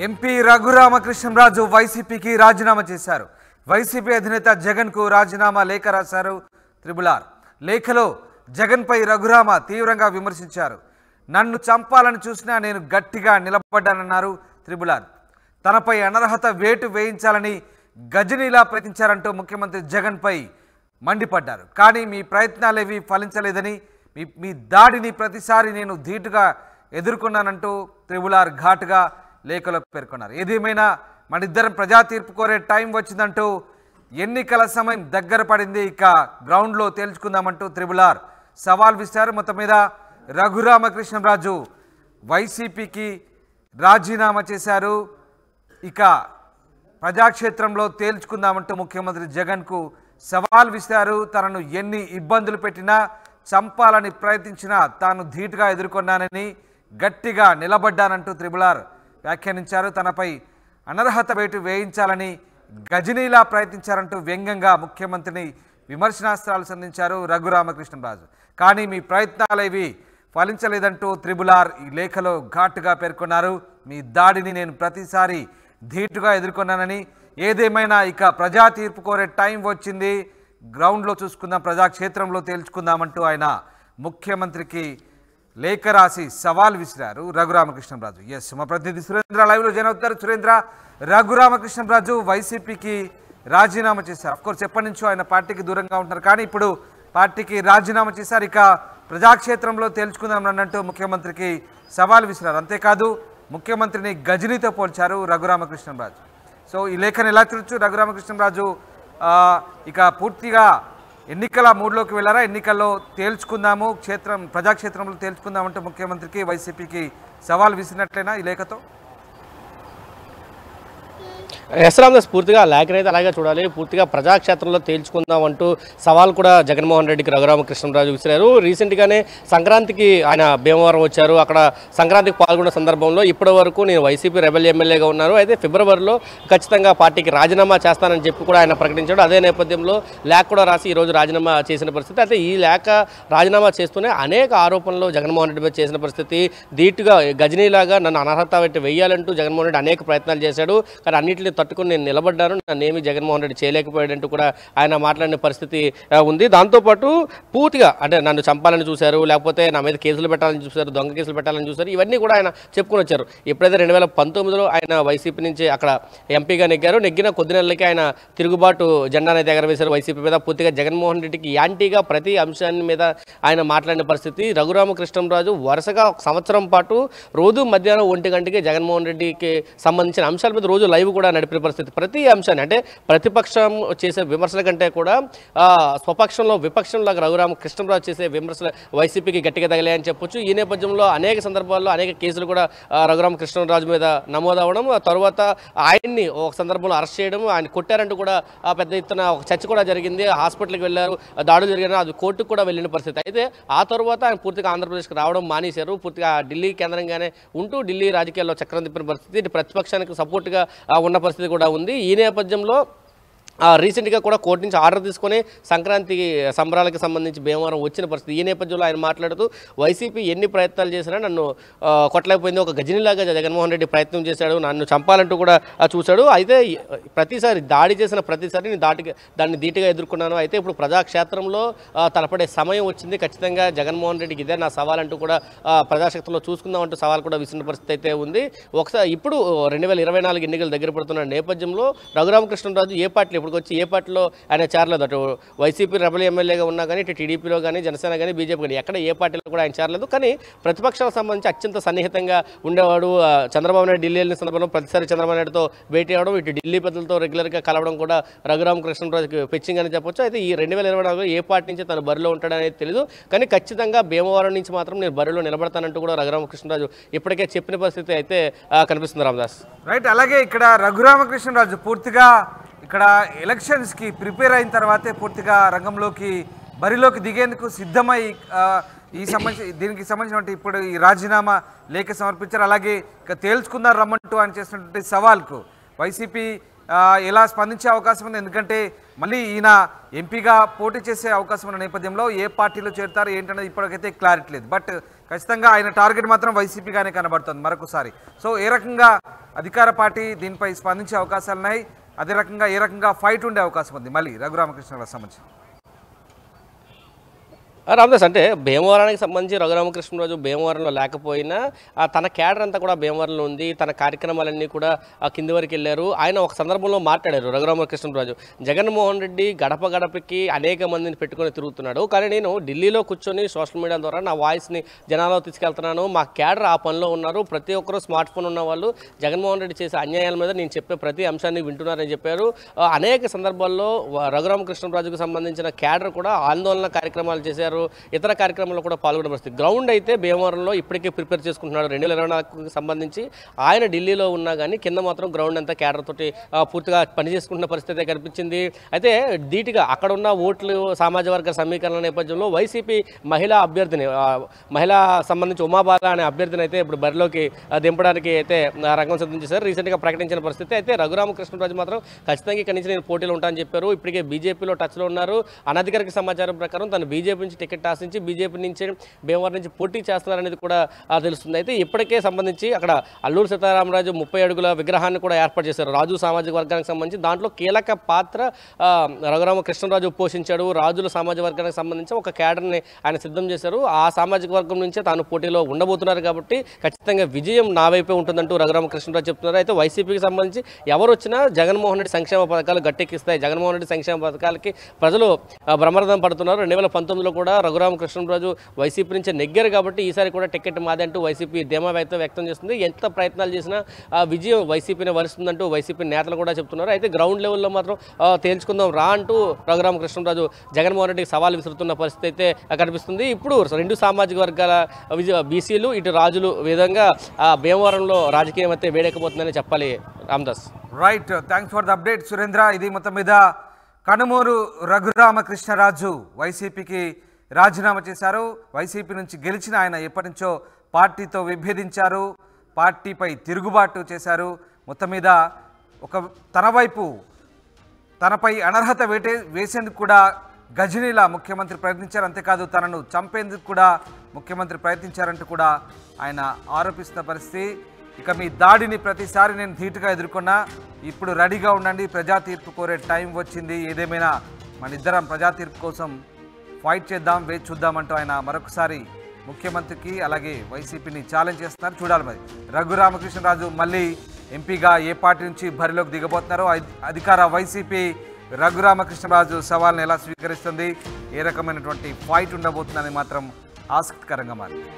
MP Raghuramakrishnaraju వైసీపీకి రాజీనామా చేశారు. వైసీపీ అధినేత జగన్కు రాజీనామా లేఖ రాశారు త్రిబుల్. లేఖలో జగన్పై రఘురామ తీవ్రంగా విమర్శించారు. నన్ను చంపాలని చూసినా నేను గట్టిగా నిలబడ్డానన్నారు త్రిబుల్. తనపై అనర్హత వేటు వేయించాలని గజనీలా ప్రయత్నించారంటూ ముఖ్యమంత్రి జగన్పై మండిపడ్డారు. కానీ మీ ప్రయత్నాలేవి ఫలించలేదని, మీ దాడిని ప్రతిసారి నేను ధీటుగా ఎదుర్కొన్నానంటూ త్రిబుల్ ఘాటుగా లేఖలో పేర్కొన్నారు. ఏదేమైనా మనిద్దరం ప్రజా తీర్పు కోరే టైం వచ్చిందంటూ, ఎన్నికల సమయం దగ్గర పడింది, ఇక గ్రౌండ్లో తేల్చుకుందామంటూ త్రిబుల్ సవాల్ విసిరారు. మొత్తం మీద రఘురామకృష్ణరాజు వైసీపీకి రాజీనామా చేశారు. ఇక ప్రజాక్షేత్రంలో తేల్చుకుందామంటూ ముఖ్యమంత్రి జగన్కు సవాల్ విసిరారు. తనను ఎన్ని ఇబ్బందులు పెట్టినా, చంపాలని ప్రయత్నించినా తాను ధీటుగా ఎదుర్కొన్నానని, గట్టిగా నిలబడ్డానంటూ త్రిబుల్ వ్యాఖ్యానించారు. తనపై అనర్హత వేటు వేయించాలని గజనీలా ప్రయత్నించారంటూ వ్యంగ్యంగా ముఖ్యమంత్రిని విమర్శనాస్త్రాలు సంధించారు రఘురామకృష్ణరాజు. కానీ మీ ప్రయత్నాలేవి ఫలించలేదంటూ త్రిబుల్ ఈ లేఖలో ఘాటుగా పేర్కొన్నారు. మీ దాడిని నేను ప్రతిసారి ధీటుగా ఎదుర్కొన్నానని, ఏదేమైనా ఇక ప్రజా తీర్పు కోరే టైం వచ్చింది, గ్రౌండ్లో చూసుకుందాం, ప్రజాక్షేత్రంలో తేల్చుకుందామంటూ ఆయన ముఖ్యమంత్రికి లేఖ రాసి సవాల్ విసిరారు రఘురామకృష్ణరాజు. ఎస్, మా ప్రతినిధి సురేంద్ర లైవ్లో జాయిన్ అవుతారు. సురేంద్ర, రఘురామకృష్ణరాజు వైసీపీకి రాజీనామా చేశారు. అఫ్కోర్స్ ఎప్పటి నుంచో ఆయన పార్టీకి దూరంగా ఉంటున్నారు, కానీ ఇప్పుడు పార్టీకి రాజీనామా చేశారు. ఇక ప్రజాక్షేత్రంలో తేల్చుకుందాం అన్నట్టు ముఖ్యమంత్రికి సవాల్ విసిరారు. అంతేకాదు ముఖ్యమంత్రిని గజనీతో పోల్చారు రఘురామకృష్ణరాజు. సో ఈ లేఖను ఎలా చూడొచ్చు? రఘురామకృష్ణరాజు ఇక పూర్తిగా ఎన్నికల మూడ్లోకి వెళ్ళారా? ఎన్నికల్లో తేల్చుకుందాము, ప్రజాక్షేత్రంలో తేల్చుకుందామంటూ ముఖ్యమంత్రికి వైసీపీకి సవాల్ విసిరినట్లేనా ఈ లేఖతో? ఎస్రామ్దాస్ పూర్తిగా లేఖనైతే అలాగే చూడాలి. పూర్తిగా ప్రజాక్షేత్రంలో తేల్చుకుందాం అంటూ సవాల్ కూడా జగన్మోహన్ రెడ్డికి రఘురామకృష్ణరాజు విసిరారు. రీసెంట్గానే సంక్రాంతికి ఆయన భీమవరం వచ్చారు. అక్కడ సంక్రాంతికి పాల్గొన్న సందర్భంలో ఇప్పటి వరకు నేను వైసీపీ రెబెల్ ఎమ్మెల్యేగా ఉన్నాను, అయితే ఫిబ్రవరిలో ఖచ్చితంగా పార్టీకి రాజీనామా చేస్తానని చెప్పి కూడా ఆయన ప్రకటించాడు. అదే నేపథ్యంలో లేఖ కూడా రాసి ఈరోజు రాజీనామా చేసిన పరిస్థితి. అయితే ఈ లేఖ రాజీనామా చేస్తూనే అనేక ఆరోపణలు జగన్మోహన్ రెడ్డి మీద చేసిన పరిస్థితి. ధీటుగా గజనీలాగా నన్ను అనర్హత పెట్టి వెయ్యాలంటూ జగన్మోహన్ రెడ్డి అనేక ప్రయత్నాలు చేశాడు. కానీ అన్నింటినీ తట్టుకుని నేను నిలబడ్డాను, నన్నేమి జగన్మోహన్ రెడ్డి చేయలేకపోయాడంటూ కూడా ఆయన మాట్లాడిన పరిస్థితి ఉంది. దాంతోపాటు పూర్తిగా అంటే నన్ను చంపాలని చూశారు, లేకపోతే నా మీద కేసులు పెట్టాలని చూశారు, దొంగ కేసులు పెట్టాలని చూశారు, ఇవన్నీ కూడా ఆయన చెప్పుకొని వచ్చారు. ఎప్పుడైతే 2019లో ఆయన వైసీపీ నుంచి అక్కడ ఎంపీగా నెగ్గిన కొద్ది నెలలకి ఆయన తిరుగుబాటు జెండా అనేది ఎగరవేశారు వైసీపీ మీద. పూర్తిగా జగన్మోహన్ రెడ్డికి యాంటీగా ప్రతి అంశాన్ని మీద ఆయన మాట్లాడిన పరిస్థితి. రఘురామకృష్ణరాజు వరుసగా ఒక సంవత్సరం పాటు రోజు మధ్యాహ్నం 1 గంటకి జగన్మోహన్ రెడ్డికి సంబంధించిన అంశాల మీద రోజు లైవ్ కూడా నడిపిన పరిస్థితి. ప్రతి అంశాన్ని అంటే ప్రతిపక్షం చేసే విమర్శల కంటే కూడా స్వపక్షంలో విపక్షంలాగా రఘురామకృష్ణరాజు చేసే విమర్శలు వైసీపీకి గట్టిగా తగిలాయని చెప్పొచ్చు. ఈ నేపథ్యంలో అనేక సందర్భాల్లో అనేక కేసులు కూడా రఘురామకృష్ణరాజు మీద నమోదవడం, తర్వాత ఆయన్ని ఒక సందర్భంలో అరెస్ట్ చేయడం, ఆయన కొట్టారంటూ కూడా పెద్ద ఎత్తున ఒక చర్చ కూడా జరిగింది. హాస్పిటల్కి వెళ్ళారు, దాడులు జరిగిన అది కోర్టుకు కూడా వెళ్ళిన పరిస్థితి. అయితే ఆ తర్వాత ఆయన పూర్తిగా ఆంధ్రప్రదేశ్కి రావడం మానేశారు. పూర్తిగా ఢిల్లీ కేంద్రంగానే ఉంటూ ఢిల్లీ రాజకీయాల్లో చక్రం తిప్పిన పరిస్థితి, ప్రతిపక్షానికి సపోర్ట్గా ఉన్న పరిస్థితి కూడా ఉంది. ఈ నేపథ్యంలో రీసెంట్గా కూడా కోర్టు నుంచి ఆర్డర్ తీసుకొని సంక్రాంతి సంబరాలకు సంబంధించి భీమవరం వచ్చిన పరిస్థితి. ఈ నేపథ్యంలో ఆయన మాట్లాడుతూ వైసీపీ ఎన్ని ప్రయత్నాలు చేసినా నన్ను కొట్టలేకపోయింది, ఒక గజనీలాగా జగన్మోహన్ రెడ్డి ప్రయత్నం చేశాడు, నన్ను చంపాలంటూ కూడా చూశాడు. అయితే ప్రతిసారి దాడి చేసిన ప్రతిసారి నేను దాన్ని ధీటుగా ఎదుర్కొన్నాను. అయితే ఇప్పుడు ప్రజాక్షేత్రంలో తలపడే సమయం వచ్చింది, ఖచ్చితంగా జగన్మోహన్ రెడ్డికి ఇదే నా సవాల్ అంటూ కూడా ప్రజాక్షేత్రంలో చూసుకుందామంటూ సవాల్ కూడా విసిరిన పరిస్థితి అయితే ఉంది. ఒకసారి ఇప్పుడు 2024 ఎన్నికలు దగ్గర పడుతున్న నేపథ్యంలో రఘురామకృష్ణరాజు ఏ పార్టీ ఇప్పుడు వచ్చి ఏ పార్టీలో ఆయన చేరలేదు. అటు వైసీపీ రెబల్ ఎమ్మెల్యేగా ఉన్నా కానీ, ఇటు టీడీపీలో కానీ, జనసేన కానీ, బీజేపీ కానీ ఎక్కడ ఏ పార్టీలో కూడా ఆయన చేరలేదు. కానీ ప్రతిపక్షాలకు సంబంధించి అత్యంత సన్నిహితంగా ఉండేవాడు. చంద్రబాబు నాయుడు ఢిల్లీ వెళ్ళిన సందర్భంలో ప్రతిసారి చంద్రబాబు నాయుడుతో భేటీ అవ్వడం, ఇటు ఢిల్లీ పెద్దలతో రెగ్యులర్గా కలవడం కూడా రఘురామకృష్ణరాజుకి పిచ్చింగ్ అని చెప్పొచ్చు. అయితే ఈ 2024 ఏ పార్టీ నుంచి తను బరిలో ఉంటాడనేది తెలియదు, కానీ ఖచ్చితంగా భీమవరం నుంచి మాత్రం నేను బరిలో నిలబడతానంటూ కూడా రఘురామకృష్ణరాజు ఇప్పటికే చెప్పిన పరిస్థితి అయితే కనిపిస్తుంది. రామదాస్ రైట్. అలాగే ఇక్కడ రఘురామకృష్ణరాజు పూర్తిగా ఇక్కడ ఎలక్షన్స్కి ప్రిపేర్ అయిన తర్వాతే పూర్తిగా బరిలోకి దిగేందుకు సిద్ధమై దీనికి సంబంధించినటువంటి ఇప్పుడు ఈ రాజీనామా లేఖ సమర్పించారు. అలాగే ఇక తేల్చుకున్నారు రమ్మంటూ ఆయన చేసినటువంటి సవాల్కు వైసీపీ ఎలా స్పందించే అవకాశం ఉంది? ఎందుకంటే మళ్ళీ ఈయన ఎంపీగా పోటీ చేసే అవకాశం ఉన్న నేపథ్యంలో ఏ పార్టీలో చేరుతారు ఏంటనేది ఇప్పటికైతే క్లారిటీ లేదు. బట్ ఖచ్చితంగా ఆయన టార్గెట్ మాత్రం వైసీపీగానే కనబడుతుంది మరొకసారి. సో ఏ రకంగా అధికార పార్టీ దీనిపై స్పందించే అవకాశాలు ఉన్నాయి, అదే రకంగా ఏ రకంగా ఫైట్ ఉండే అవకాశం ఉంది మళ్ళీ రఘురామకృష్ణరాజు సంబంధించి? రామదాస్, అంటే భీమవరానికి సంబంధించి రఘురామకృష్ణరాజు భీమవరంలో లేకపోయినా తన క్యాడర్ అంతా కూడా భీమవరంలో ఉంది. తన కార్యక్రమాలన్నీ కూడా కింది వరకు వెళ్ళారు. ఆయన ఒక సందర్భంలో మాట్లాడారు రఘురామకృష్ణరాజు, జగన్మోహన్ రెడ్డి గడప గడపకి అనేక మందిని పెట్టుకొని తిరుగుతున్నాడు, కానీ నేను ఢిల్లీలో కూర్చొని సోషల్ మీడియా ద్వారా నా వాయిస్ని జనాల్లో తీసుకెళ్తున్నాను, మా క్యాడర్ ఆ పనిలో ఉన్నారు, ప్రతి ఒక్కరూ స్మార్ట్ ఫోన్ ఉన్న వాళ్ళు జగన్మోహన్ రెడ్డి చేసే అన్యాయాల మీద నేను చెప్పే ప్రతి అంశాన్ని వింటున్నారని చెప్పారు. అనేక సందర్భాల్లో రఘురామకృష్ణరాజుకు సంబంధించిన క్యాడర్ కూడా ఆందోళన కార్యక్రమాలు చేశారు, ఇతర కార్యక్రమాల్లో కూడా పాల్గొనే పరిస్థితి. గ్రౌండ్ అయితే భీమవరంలో ఇప్పటికే ప్రిపేర్ చేసుకుంటున్నాడు 2024కి సంబంధించి. ఆయన ఢిల్లీలో ఉన్నా కానీ కింద మాత్రం గ్రౌండ్ అంతా క్యాడర్ తోటి పూర్తిగా పనిచేసుకుంటున్న పరిస్థితి కనిపించింది. అయితే ధీటుగా అక్కడ ఉన్న ఓట్లు సామాజిక వర్గ సమీకరణ నేపథ్యంలో వైసీపీ మహిళా అభ్యర్థిని మహిళా సంబంధించి ఉమాబాల అనే అభ్యర్థిని అయితే ఇప్పుడు బరిలోకి దింపడానికి అయితే రంగం సిద్ధం చేశారు, రీసెంట్గా ప్రకటించిన పరిస్థితి. అయితే రఘురామకృష్ణరాజు మాత్రం ఖచ్చితంగా ఇక్కడి నుంచి నేను పోటీలో ఉంటానని చెప్పారు. ఇప్పటికే బీజేపీలో టచ్లో ఉన్నారు. అనధికారిక సమాచారం ప్రకారం తను బీజేపీ నుంచి టికెట్ ఆశించి బీజేపీ నుంచి భీమవరం నుంచి పోటీ చేస్తున్నారనేది కూడా తెలుస్తుంది. అయితే ఇప్పటికే సంబంధించి అక్కడ అల్లూరు సీతారామరాజు 30 అడుగుల విగ్రహాన్ని కూడా ఏర్పాటు చేశారు రాజు సామాజిక వర్గానికి సంబంధించి. దాంట్లో కీలక పాత్ర రఘురామకృష్ణరాజు పోషించాడు. రాజుల సామాజిక వర్గానికి సంబంధించి ఒక క్యాడర్ని ఆయన సిద్ధం చేశారు. ఆ సామాజిక వర్గం నుంచే తాను పోటీలో ఉండబోతున్నారు కాబట్టి ఖచ్చితంగా విజయం నా వైపే ఉంటుందంటూ రఘురామకృష్ణరాజు చెప్తున్నారు. అయితే వైసీపీకి సంబంధించి ఎవరు వచ్చినా జగన్మోహన్ రెడ్డి సంక్షేమ పథకాలు గట్టెక్కిస్తాయి, జగన్మోహన్ రెడ్డి సంక్షేమ పథకాలకి ప్రజలు బ్రహ్మరథం పడుతున్నారు. 2019లో కూడా రఘురామకృష్ణరాజు వైసీపీ నుంచి నెగ్గారు కాబట్టి ఈసారి కూడా టికెట్ మాదంటూ వైసీపీ ధీమా వ్యక్తం చేస్తుంది. ఎంత ప్రయత్నాలు చేసినా విజయం వైసీపీని వరుస్తుందంటూ వైసీపీ నేతలు కూడా చెప్తున్నారు. అయితే గ్రౌండ్ లెవెల్లో మాత్రం తేల్చుకుందాం రా అంటూ రఘురామకృష్ణరాజు జగన్మోహన్ రెడ్డికి సవాల్ విసురుతున్న పరిస్థితి అయితే కనిపిస్తుంది. ఇప్పుడు రెండు సామాజిక వర్గాల బీసీలు ఇటు రాజులు విధంగా భీమవరంలో రాజకీయం అయితే వేడెక్కబోతుందని చెప్పాలి. Ramdas, right, thanks for the update Surendra. ఇది మొత్తం మీద కనుమూరు రఘురామకృష్ణరాజు వైసీపీకి రాజీనామా చేశారు. వైసీపీ నుంచి గెలిచిన ఆయన ఎప్పటి నుంచో పార్టీతో విభేదించారు, పార్టీపై తిరుగుబాటు చేశారు. మొత్తం మీద తన వైపు తనపై అనర్హత వేసేందుకు కూడా గజనీలా ముఖ్యమంత్రి ప్రయత్నించారు. అంతేకాదు తనను చంపేందుకు కూడా ముఖ్యమంత్రి ప్రయత్నించారంటూ కూడా ఆయన ఆరోపిస్తున్న పరిస్థితి. ఇక మీ దాడిని ప్రతిసారి నేను ధీటుగా ఎదుర్కొన్నా, ఇప్పుడు రెడీగా ఉండండి, ప్రజా తీర్పు కోరే టైం వచ్చింది, ఏదేమైనా మన ఇద్దరం ప్రజా తీర్పు కోసం ఫైట్ చేద్దాం, వేచి చూద్దామంటూ ఆయన మరొకసారి ముఖ్యమంత్రికి అలాగే వైసీపీని ఛాలెంజ్ చేస్తున్నారు. చూడాలి మరి రఘురామకృష్ణరాజు మళ్ళీ ఎంపీగా ఏ పార్టీ నుంచి బరిలోకి దిగబోతున్నారో. అధికార వైసీపీ రఘురామకృష్ణరాజు సవాల్ని ఎలా స్వీకరిస్తుంది, ఏ రకమైనటువంటి ఫైట్ ఉండబోతుందని మాత్రం ఆసక్తికరంగా మారింది.